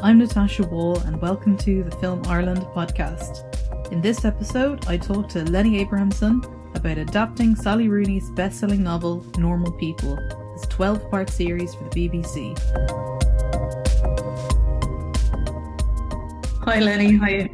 I'm Natasha Waugh and welcome to the Film Ireland podcast. In this episode, I talk to Lenny Abrahamson about adapting Sally Rooney's best-selling novel Normal People, this 12-part series for the BBC. Hi Lenny, hi.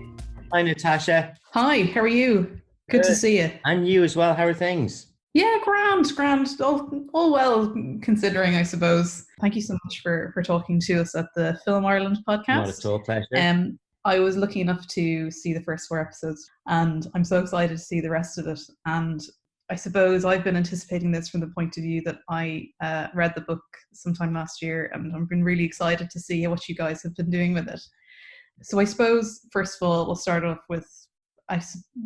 Hi Natasha. Hi, how are you? Good to see you. And you as well, how are things? Yeah, grand. All well, considering, I suppose. Thank you so much for talking to us at the Film Ireland podcast. Not at all, pleasure. I was lucky enough to see the first 4 episodes, and I'm so excited to see the rest of it. And I suppose I've been anticipating this from the point of view that I read the book sometime last year, and I've been really excited to see what you guys have been doing with it. So I suppose, first of all, we'll start off with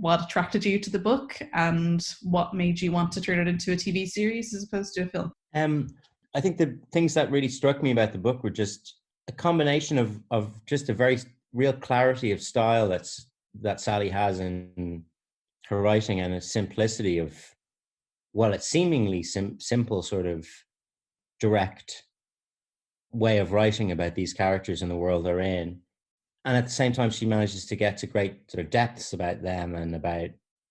what attracted you to the book and what made you want to turn it into a TV series as opposed to a film? I think the things that really struck me about the book were just a combination of just a very real clarity of style that Sally has in her writing, and a simplicity of, well, it's seemingly simple, sort of direct way of writing about these characters and the world they're in. And at the same time, she manages to get to great sort of depths about them and about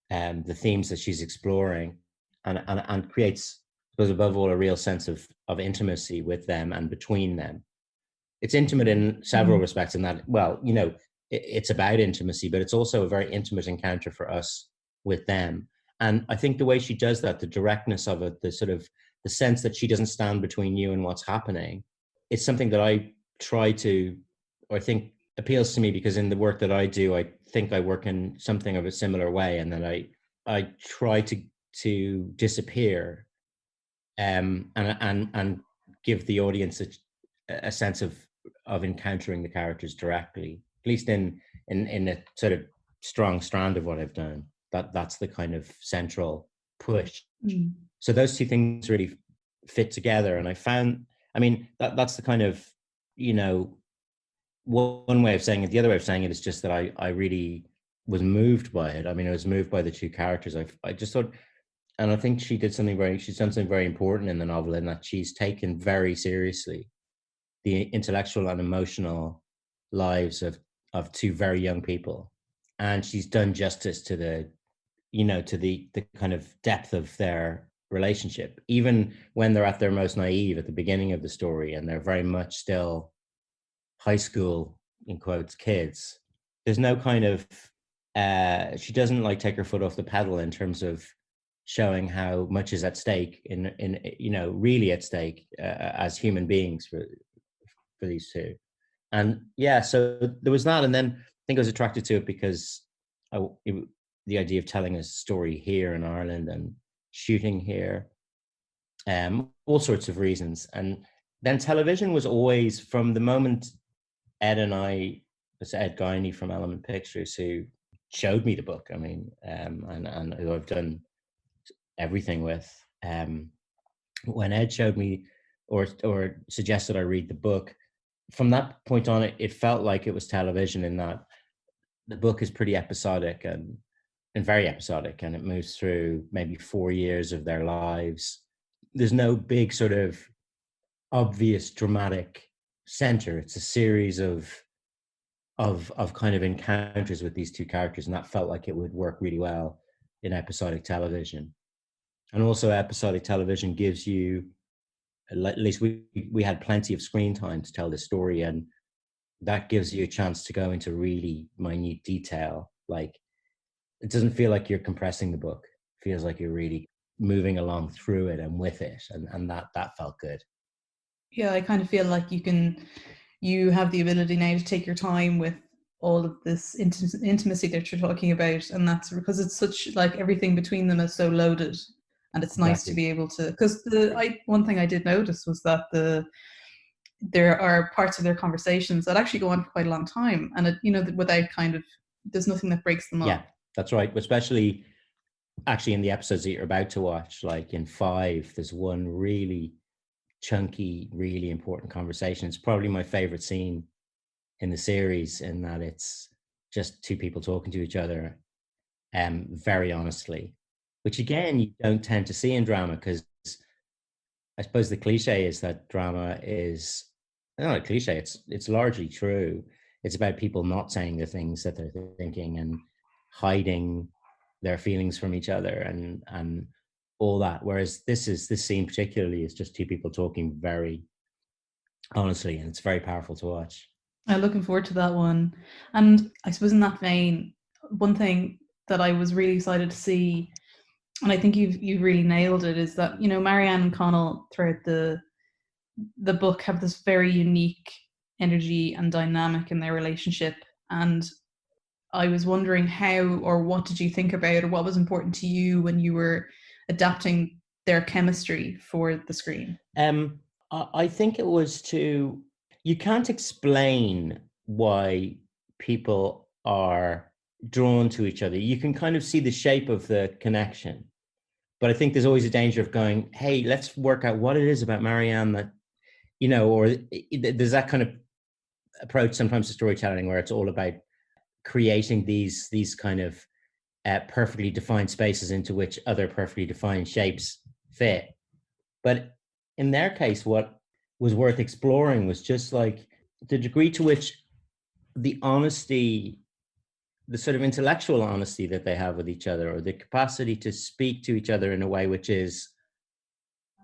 the themes that she's exploring, and creates, I suppose, above all, a real sense of intimacy with them and between them. It's intimate in several respects in that, well, you know, it's about intimacy, but it's also a very intimate encounter for us with them. And I think the way she does that, the directness of it, the sort of the sense that she doesn't stand between you and what's happening, it's something that I try to, or I think appeals to me, because in the work that I do, I think I work in something of a similar way, and that I try to disappear and give the audience a sense of encountering the characters directly, at least in a sort of strong strand of what I've done. That's the kind of central push. So those two things really fit together, and I found, I mean, that's the kind of, you know, one way of saying it. The other way of saying it is just that I really was moved by it. I mean, I was moved by the two characters. I just thought, and I think she's done something very important in the novel, in that she's taken very seriously the intellectual and emotional lives of two very young people, and she's done justice to the, you know, to the kind of depth of their relationship, even when they're at their most naive at the beginning of the story, and they're very much still high school, in quotes, kids. There's no kind of she doesn't like take her foot off the pedal in terms of showing how much is at stake in you know, really at stake as human beings for these two. And yeah, so there was that, and then I think I was attracted to it because the idea of telling a story here in Ireland and shooting here, all sorts of reasons. And then television was always, from the moment Ed and I, it's Ed Guiney from Element Pictures, who showed me the book, I mean, and who I've done everything with. When Ed showed me or suggested I read the book, from that point on, it felt like it was television, in that the book is pretty episodic and very episodic, and it moves through maybe 4 years of their lives. There's no big sort of obvious dramatic center. It's a series of kind of encounters with these two characters, and that felt like it would work really well in episodic television. And also, episodic television gives you, at least we had plenty of screen time to tell the story, and that gives you a chance to go into really minute detail. Like, it doesn't feel like you're compressing the book. It feels like you're really moving along through it and with it, and that felt good. Yeah, I kind of feel like you have the ability now to take your time with all of this intimacy that you're talking about, and that's because it's such, like, everything between them is so loaded, and it's nice to be able to, because one thing I did notice was that there are parts of their conversations that actually go on for quite a long time, and it, you know, without kind of, there's nothing that breaks them up. Yeah, that's right. Especially actually in the episodes that you're about to watch, like in 5, there's one really chunky, really important conversation. It's probably my favorite scene in the series, in that it's just two people talking to each other very honestly, which again you don't tend to see in drama, because I suppose the cliche is that drama is not a cliche, it's largely true. It's about people not saying the things that they're thinking and hiding their feelings from each other and all that. Whereas this scene particularly is just two people talking very honestly, and it's very powerful to watch. I'm looking forward to that one. And I suppose in that vein, one thing that I was really excited to see, and I think you've really nailed it, is that, you know, Marianne and Connell throughout the book have this very unique energy and dynamic in their relationship. And I was wondering how, or what did you think about, or what was important to you when you were adapting their chemistry for the screen? I think it was you can't explain why people are drawn to each other. You can kind of see the shape of the connection. But I think there's always a danger of going, hey, let's work out what it is about Marianne that, you know, or there's that kind of approach sometimes to storytelling where it's all about creating these kind of perfectly defined spaces into which other perfectly defined shapes fit. But in their case, what was worth exploring was just like the degree to which the honesty, the sort of intellectual honesty that they have with each other, or the capacity to speak to each other in a way which is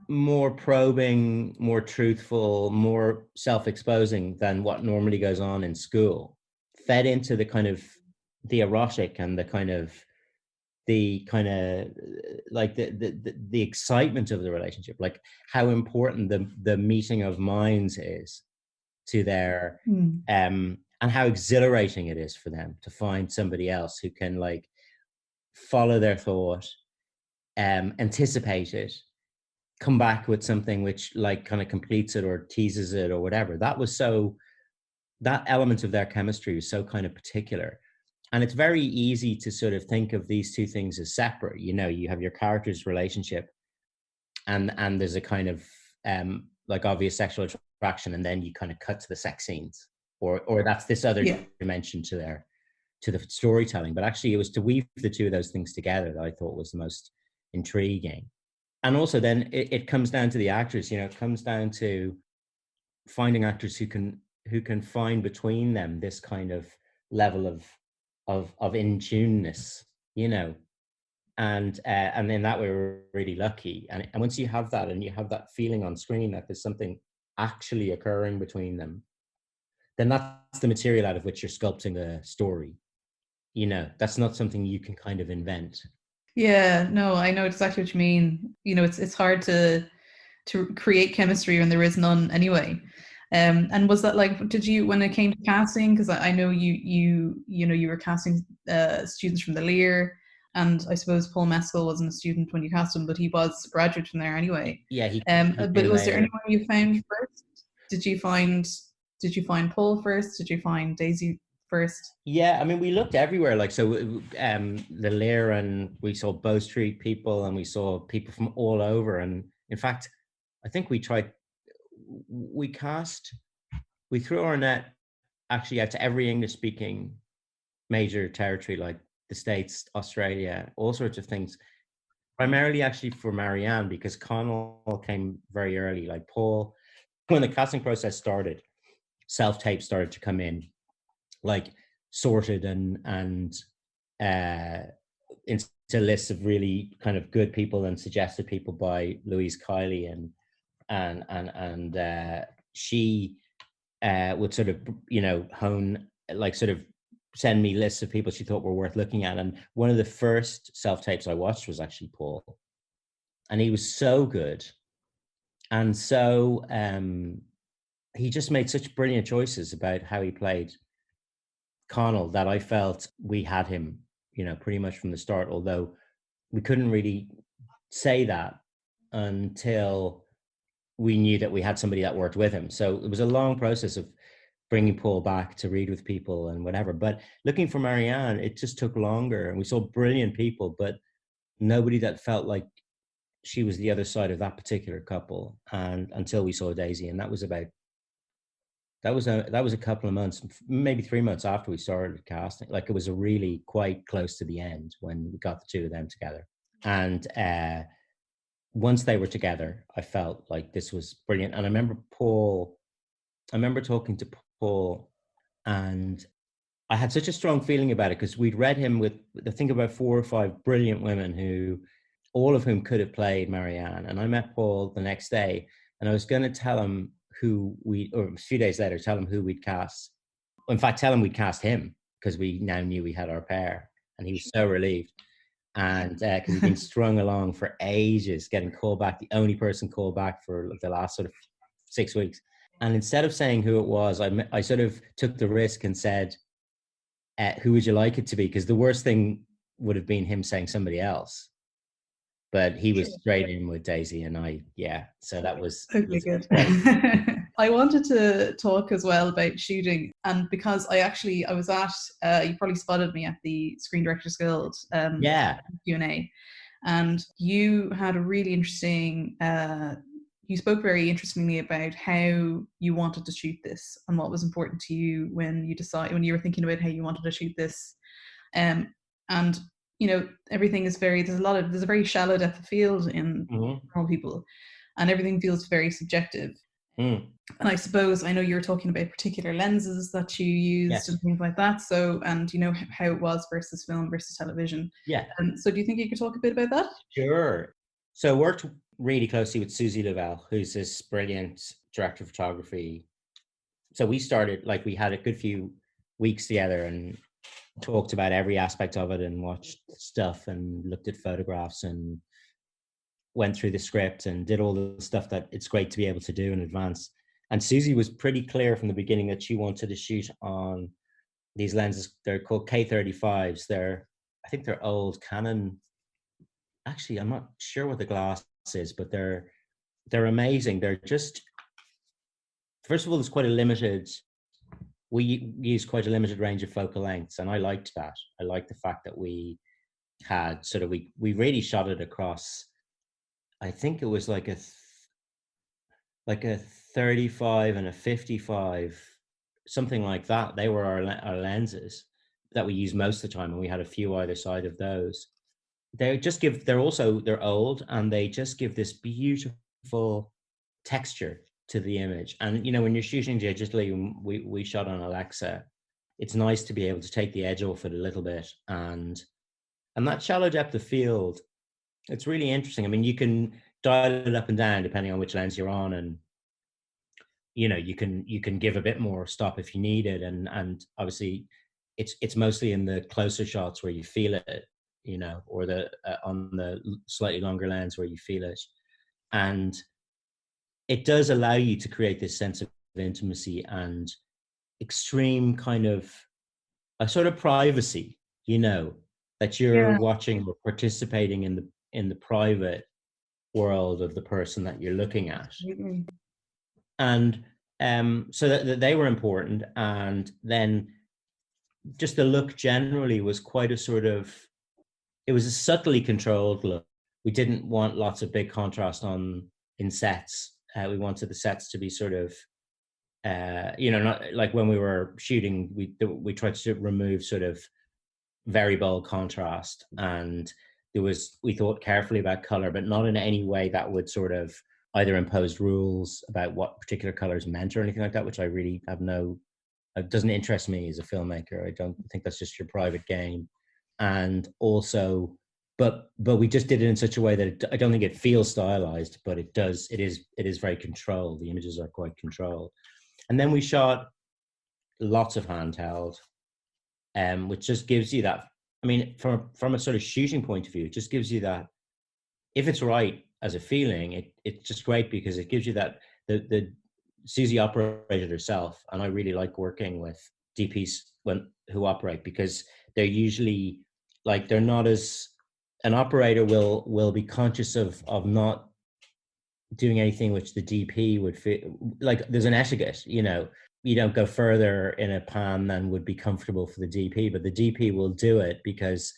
more probing, more truthful, more self-exposing than what normally goes on in school, fed into the kind of the erotic and the kind of like the excitement of the relationship, like how important the meeting of minds is to their and how exhilarating it is for them to find somebody else who can like follow their thought, anticipate it, come back with something which like kind of completes it or teases it or whatever. That element of their chemistry is so kind of particular. And it's very easy to sort of think of these two things as separate. You know, you have your character's relationship and there's a kind of like obvious sexual attraction, and then you kind of cut to the sex scenes, or that's this other dimension to the storytelling. But actually it was to weave the two of those things together that I thought was the most intriguing. And also then it comes down to the actors, you know, it comes down to finding actors who can find between them this kind of level of in-tuneness, you know, and in that way we're really lucky. And once you have that and you have that feeling on screen that there's something actually occurring between them, then that's the material out of which you're sculpting a story. You know, that's not something you can kind of invent. Yeah, no, I know exactly what you mean. You know, it's hard to create chemistry when there is none anyway. And was that like, did you, when it came to casting, because I know you know, you were casting students from the Lear, and I suppose Paul Mescal wasn't a student when you cast him, but he was a graduate from there anyway. Yeah, he But came was there later. anyone you found first? Did you find Paul first? Did you find Daisy first? Yeah, I mean, we looked everywhere. Like, so the Lear, and we saw Bow Street people, and we saw people from all over. And in fact, I think we threw our net actually out to every English speaking major territory, like the States, Australia, all sorts of things. Primarily actually for Marianne, because Connell came very early. Like Paul, when the casting process started, self-tape started to come in, like sorted and into lists of really kind of good people and suggested people by Louise Kiley, and she would sort of, you know, hone, like sort of send me lists of people she thought were worth looking at. And one of the first self-tapes I watched was actually Paul, and he was so good. And so he just made such brilliant choices about how he played Connell that I felt we had him, you know, pretty much from the start, although we couldn't really say that until we knew that we had somebody that worked with him. So it was a long process of bringing Paul back to read with people and whatever. But looking for Marianne, it just took longer, and we saw brilliant people, but nobody that felt like she was the other side of that particular couple. And until we saw Daisy, and that was a couple of months, maybe 3 months after we started casting. Like, it was a really quite close to the end when we got the two of them together. And once they were together, I felt like this was brilliant. And I remember Paul I remember talking to Paul, and I had such a strong feeling about it because we'd read him with, I think, about 4 or 5 brilliant women who, all of whom could have played Marianne. And I met Paul the next day, and I was going to tell him or a few days later, tell him who we'd cast. In fact, tell him we'd cast him, because we now knew we had our pair. And he was so relieved. And because he'd been strung along for ages, getting called back, the only person called back for the last sort of 6 weeks. And instead of saying who it was, I sort of took the risk and said, who would you like it to be? Because the worst thing would have been him saying somebody else. But he was straight in with Daisy, and so that was totally good. I wanted to talk as well about shooting, and because I was at, you probably spotted me at the Screen Directors Guild Q&A, and you had a really interesting, you spoke very interestingly about how you wanted to shoot this and what was important to you when you were thinking about how you wanted to shoot this. And everything is there's a very shallow depth of field in normal people, and everything feels very subjective. And I suppose, I know you were talking about particular lenses that you used and things like that. So, and how it was versus film versus television. Yeah. So do you think you could talk a bit about that? Sure. So I worked really closely with Susie Lavelle, who's this brilliant director of photography. So we started, we had a good few weeks together and talked about every aspect of it and watched stuff and looked at photographs and went through the script and did all the stuff that it's great to be able to do in advance. And Susie was pretty clear from the beginning that she wanted to shoot on these lenses. They're called K35s. I think they're old Canon. Actually, I'm not sure what the glass is, but they're amazing. They're just, first of all, we use quite a limited range of focal lengths, and I liked that. I liked the fact that we had we really shot it across, I think it was like a 35 and a 55, something like that. They were our lenses that we use most of the time, and we had a few either side of those. They're old, and they just give this beautiful texture to the image. And when you're shooting digitally, we shot on Alexa, it's nice to be able to take the edge off it a little bit, and that shallow depth of field, it's really interesting. I mean, you can dial it up and down depending on which lens you're on, and you can give a bit more stop if you need it, and obviously it's mostly in the closer shots where you feel it, or on the slightly longer lens where you feel it. And it does allow you to create this sense of intimacy and extreme kind of a sort of privacy, that you're watching or participating in the private world of the person that you're looking at. Mm-hmm. And so that they were important. And then just the look generally was quite it was a subtly controlled look. We didn't want lots of big contrast in sets. We wanted the sets to be sort of, not like when we were shooting, we tried to remove sort of very bold contrast, and we thought carefully about color, but not in any way that would sort of either impose rules about what particular colors meant or anything like that, which I really have it doesn't interest me as a filmmaker. I don't think that's just your private game. And also, but we just did it in such a way that I don't think it feels stylized, but it is very controlled. The images are quite controlled. And then we shot lots of handheld, which just gives you that, I mean, from a sort of shooting point of view, it just gives you that, if it's right as a feeling, it's just great because it gives you that, the Susie operated herself, and I really like working with DPs who operate, because they're usually they're not as, an operator will be conscious of not doing anything which the DP would feel like there's an etiquette, you don't go further in a pan than would be comfortable for the DP, but the DP will do it because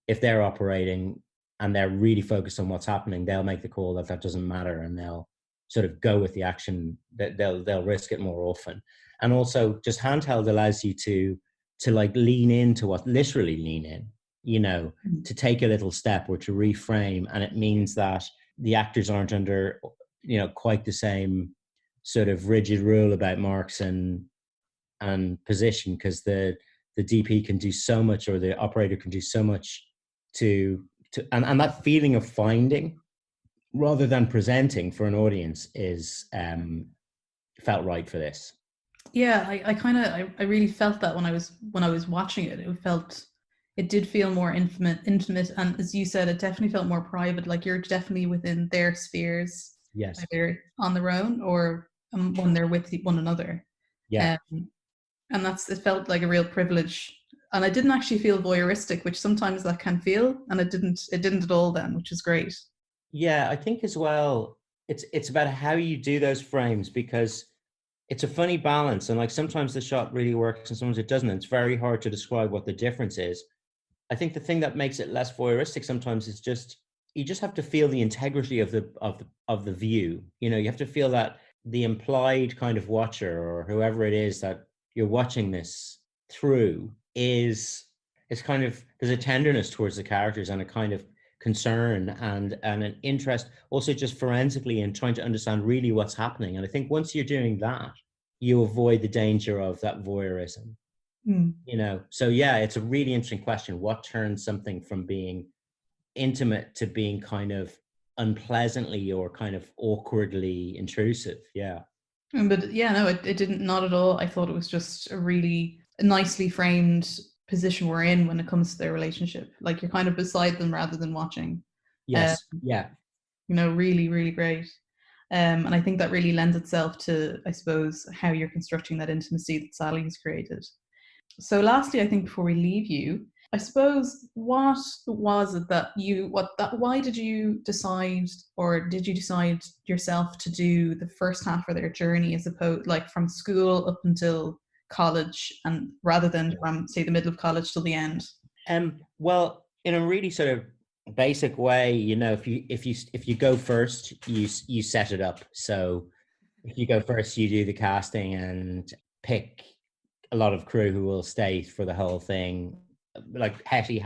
if they're operating and they're really focused on what's happening, they'll make the call that doesn't matter, and they'll sort of go with the action, that they'll risk it more often. And also just handheld allows you to lean into literally lean in, to take a little step or to reframe. And it means that the actors aren't under, quite the same sort of rigid rule about marks and position, because the DP can do so much, or the operator can do so much and that feeling of finding rather than presenting for an audience is felt right for this. Yeah, I really felt that when I was watching it. It did feel more intimate, and as you said, it definitely felt more private. Like you're definitely within their spheres, Yes. either on their own or when they're with one another. Yeah. And it felt like a real privilege. And I didn't actually feel voyeuristic, which sometimes that can feel, and it didn't at all then, which is great. Yeah, I think as well, it's about how you do those frames, because it's a funny balance, and like sometimes the shot really works and sometimes it doesn't. It's very hard to describe what the difference is. I think the thing that makes it less voyeuristic sometimes is just you just have to feel the integrity of the view. You know, you have to feel that the implied kind of watcher, or whoever it is that you're watching this through, is kind of, there's a tenderness towards the characters and a kind of concern and an interest also just forensically in trying to understand really what's happening. And I think once you're doing that, you avoid the danger of that voyeurism. You know, so yeah, it's a really interesting question. What turns something from being intimate to being kind of unpleasantly or kind of awkwardly intrusive? Yeah. But yeah, no, it didn't, not at all. I thought it was just a really nicely framed position we're in when it comes to their relationship. Like you're kind of beside them rather than watching. Yes. Yeah. You know, really, really great. And I think that really lends itself to, I suppose, how you're constructing that intimacy that Sally has created. So lastly, I think before we leave you, I suppose, what was it that why did you decide, or did you decide yourself to do the first half of their journey, as opposed, like from school up until college, and rather than from, say, the middle of college till the end? Well, in a really sort of basic way, you know, if you go first, you set it up. So if you go first, you do the casting and pick a lot of crew who will stay for the whole thing. Like Hettie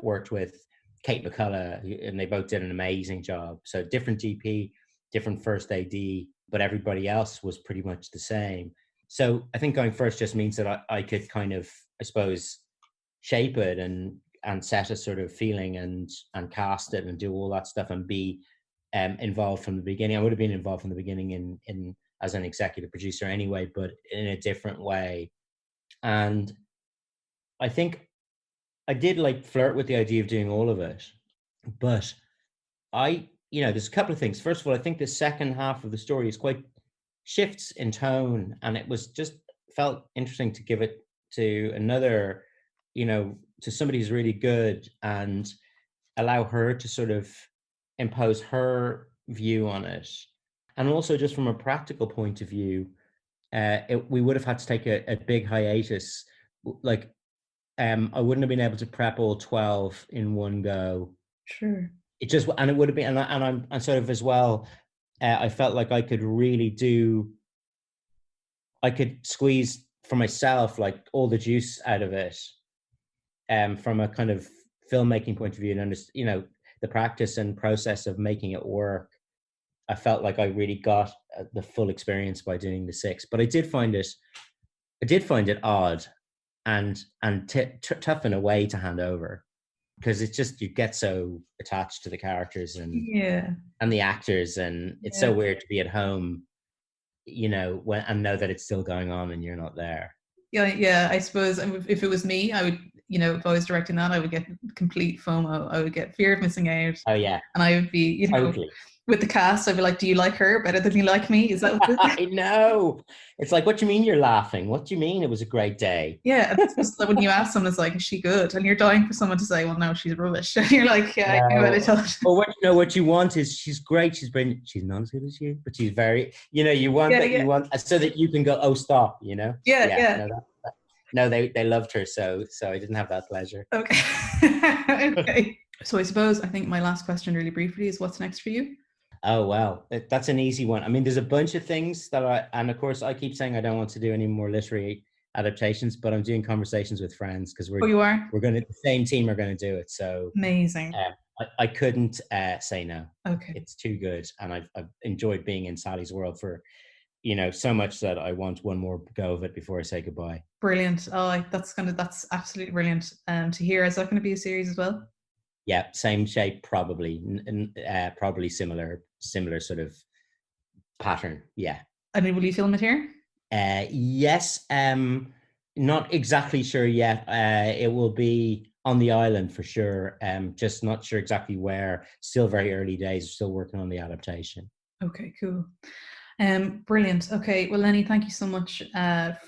worked with Kate McCullough, and they both did an amazing job. So different DP, different first AD, but everybody else was pretty much the same. So I think going first just means that I could kind of, I suppose, shape it and set a sort of feeling and cast it and do all that stuff and be involved from the beginning. I would have been involved from the beginning in as an executive producer anyway, but in a different way. And I think I did like flirt with the idea of doing all of it, but there's a couple of things. First of all, I think the second half of the story is quite shifts in tone, and it was just felt interesting to give it to another, to somebody who's really good and allow her to sort of impose her view on it. And also just from a practical point of view, we would have had to take a big hiatus. Like, I wouldn't have been able to prep all 12 in one go. Sure. And it would have been, and sort of as well, I felt like I could squeeze for myself, like all the juice out of it, from a kind of filmmaking point of view, and the practice and process of making it work. I felt like I really got the full experience by doing the 6, but I did find it odd and tough in a way to hand over, because it's just, you get so attached to the characters and the actors, and it's so weird to be at home, and know that it's still going on and you're not there. Yeah. I suppose if it was me, I would, if I was directing that, I would get complete FOMO. I would get fear of missing out. Oh yeah. And I would be, totally. With the cast, I'd be like, do you like her better than you like me? Is that what I know. It's like, what do you mean you're laughing? What do you mean it was a great day? Yeah, it's just like when you ask someone, it's like, is she good? And you're dying for someone to say, well, no, she's rubbish. And you're like, yeah, I knew what I told you. Or what you want is, she's great, she's brilliant, she's not as good as you, but she's very, you want you want, so that you can go, oh, stop, Yeah. No, they loved her, so I didn't have that pleasure. Okay. Okay. So I think my last question really briefly is, what's next for you? Oh, well, that's an easy one. I mean, there's a bunch of things and of course I keep saying I don't want to do any more literary adaptations, but I'm doing conversations with friends, because we're the same team are going to do it. So amazing. I couldn't say no. Okay. It's too good. And I've enjoyed being in Sally's world for so much that I want one more go of it before I say goodbye. Brilliant. Oh, that's absolutely brilliant to hear. Is that going to be a series as well? Yeah, same shape, probably. Probably similar sort of pattern. Yeah. I mean, will you film it here? Yes. Not exactly sure yet. It will be on the island for sure. Just not sure exactly where. Still very early days. Still working on the adaptation. Okay, cool. Brilliant. Okay, well, Lenny, thank you so much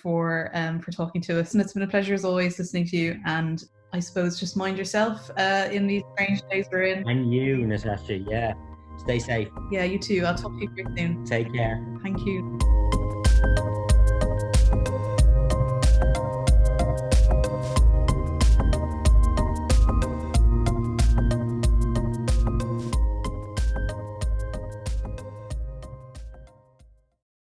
for talking to us, and it's been a pleasure as always listening to you. And I suppose just mind yourself in these strange days we're in. And you, Natasha. Yeah. Stay safe. Yeah, you too. I'll talk to you very soon. Take care. Thank you.